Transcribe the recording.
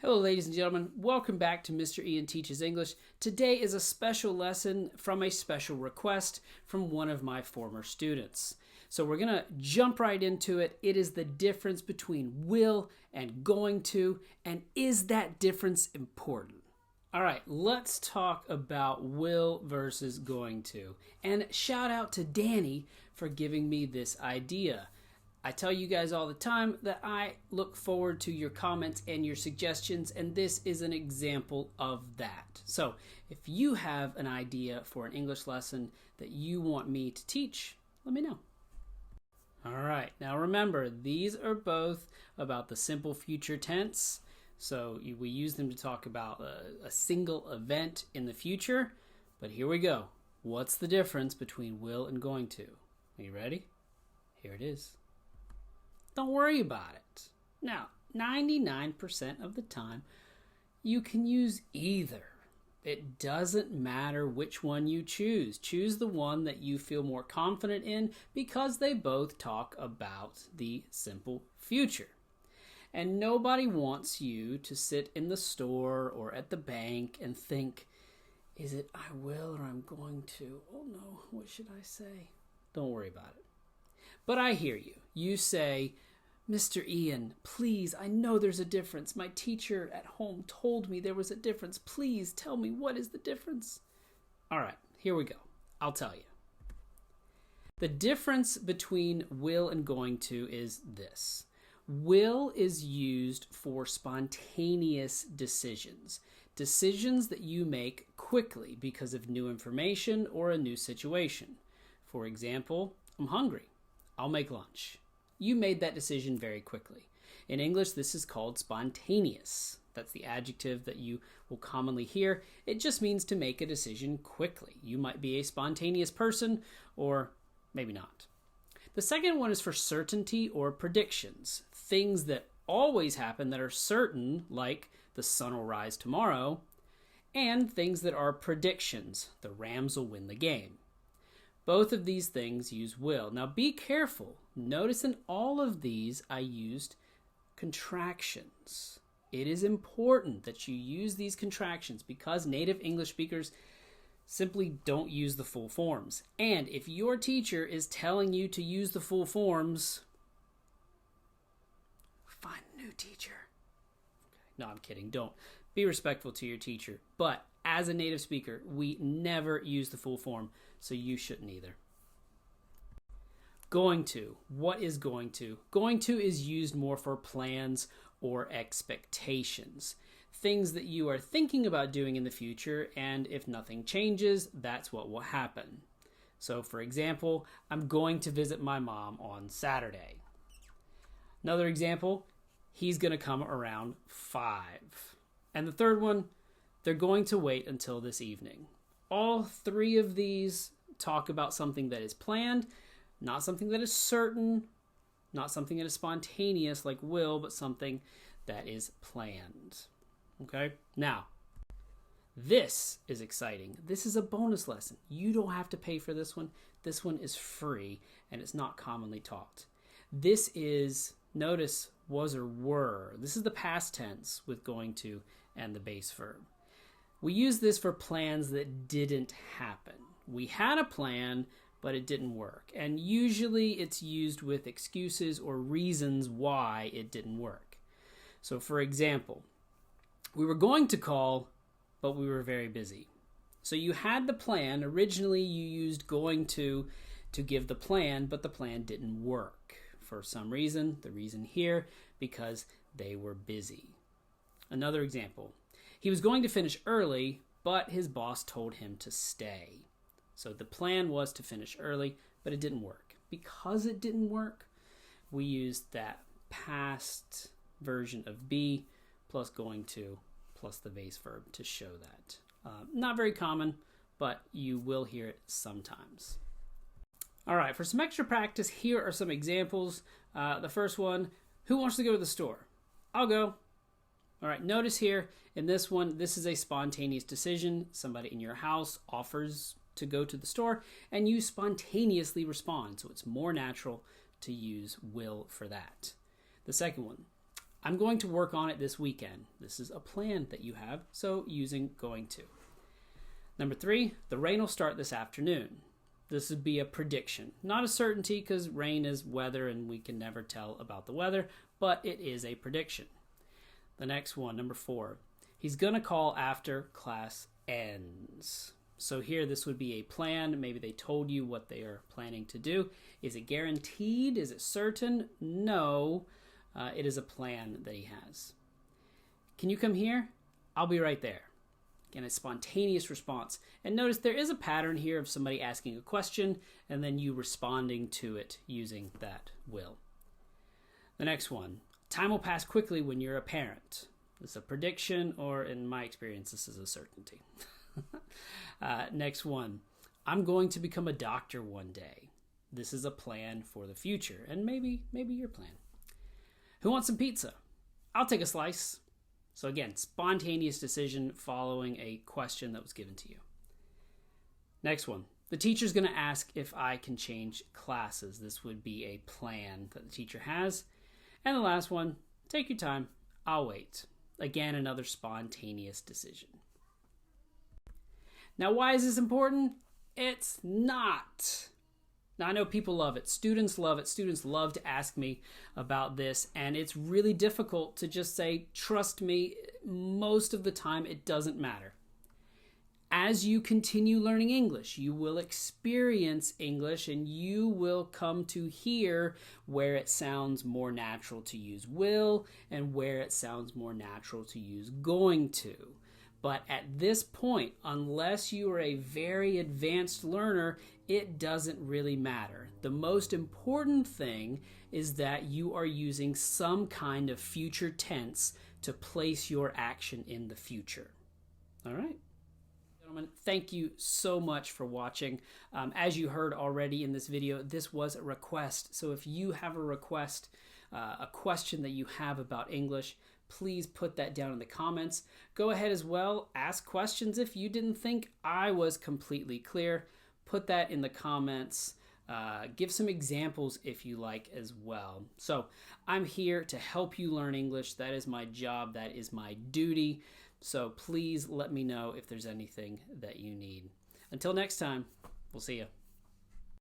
Hello ladies and gentlemen, welcome back to Mr. Ian Teaches English. Today is a special lesson from a special request from one of my former students. So we're going to jump right into it. It is the difference between will and going to, and is that difference important? All right, let's talk about will versus going to. And shout out to Danny for giving me this idea. I tell you guys all the time that I look forward to your comments and your suggestions, and this is an example of that. So if you have an idea for an English lesson that you want me to teach, let me know. All right, now remember, these are both about the simple future tense. So we use them to talk about a single event in the future. But here we go. What's the difference between will and going to? Are you ready? Here it is. Don't worry about it. Now, 99% of the time, you can use either. It doesn't matter which one you choose. Choose the one that you feel more confident in because they both talk about the simple future. And nobody wants you to sit in the store or at the bank and think, is it I will or I'm going to? Oh no, what should I say? Don't worry about it. But I hear you. You say, Mr. Ian, please, I know there's a difference. My teacher at home told me there was a difference. Please tell me what is the difference. All right, here we go. I'll tell you. The difference between will and going to is this. Will is used for spontaneous decisions. Decisions that you make quickly because of new information or a new situation. For example, I'm hungry. I'll make lunch. You made that decision very quickly. In English, this is called spontaneous. That's the adjective that you will commonly hear. It just means to make a decision quickly. You might be a spontaneous person, or maybe not. The second one is for certainty or predictions. Things that always happen that are certain, like the sun will rise tomorrow, and things that are predictions. The Rams will win the game. Both of these things use will. Now be careful. Notice in all of these I used contractions. It is important that you use these contractions because native English speakers simply don't use the full forms. And if your teacher is telling you to use the full forms, find a new teacher. Okay. No, I'm kidding. Don't. Be respectful to your teacher. But as a native speaker, we never use the full form, so you shouldn't either. Going to. What is going to? Going to is used more for plans or expectations. Things that you are thinking about doing in the future, and if nothing changes, that's what will happen. So, for example, I'm going to visit my mom on Saturday. Another example, he's going to come around 5. And the third one, they're going to wait until this evening. All three of these talk about something that is planned, not something that is certain, not something that is spontaneous like will, but something that is planned. Okay? Now, this is exciting. This is a bonus lesson. You don't have to pay for this one. This one is free, and it's not commonly taught. This is, notice, was or were. This is the past tense with going to and the base verb. We use this for plans that didn't happen. We had a plan, but it didn't work. And usually it's used with excuses or reasons why it didn't work. So for example, we were going to call, but we were very busy. So you had the plan. Originally you used going to give the plan, but the plan didn't work for some reason. The reason here, because they were busy. Another example. He was going to finish early, but his boss told him to stay. So the plan was to finish early, but it didn't work. Because it didn't work, we used that past version of be plus going to plus the base verb to show that. Not very common, but you will hear it sometimes. All right, for some extra practice, here are some examples. The first one, who wants to go to the store? I'll go. All right, notice here in this one, this is a spontaneous decision. Somebody in your house offers to go to the store, and you spontaneously respond. So it's more natural to use will for that. The second one, I'm going to work on it this weekend. This is a plan that you have, so using going to. Number 3, the rain will start this afternoon. This would be a prediction. Not a certainty because rain is weather and we can never tell about the weather, but it is a prediction. The next one, number 4, he's going to call after class ends. So here this would be a plan. Maybe they told you what they are planning to do. Is it guaranteed? Is it certain? No. It is a plan that he has. Can you come here? I'll be right there. Again, a spontaneous response. And notice there is a pattern here of somebody asking a question and then you responding to it using that will. The next one, time will pass quickly when you're a parent. This is a prediction, or in my experience, this is a certainty. Next one, I'm going to become a doctor one day. This is a plan for the future, and maybe your plan. Who wants some pizza? I'll take a slice. So again, spontaneous decision following a question that was given to you. Next one, the teacher's going to ask if I can change classes. This would be a plan that the teacher has. And the last one, take your time, I'll wait. Again, another spontaneous decision. Now, why is this important? It's not. Now, I know people love it. Students love it. Students love to ask me about this, and it's really difficult to just say, trust me, most of the time it doesn't matter. As you continue learning English, you will experience English and you will come to hear where it sounds more natural to use will and where it sounds more natural to use going to. But at this point, unless you are a very advanced learner, it doesn't really matter. The most important thing is that you are using some kind of future tense to place your action in the future. All right? Gentlemen, thank you so much for watching. As you heard already in this video, this was a request. So if you have a request, a question that you have about English, please put that down in the comments. Go ahead as well, ask questions if you didn't think I was completely clear. Put that in the comments. Give some examples if you like as well. So I'm here to help you learn English. That is my job. That is my duty. So please let me know if there's anything that you need. Until next time, we'll see you.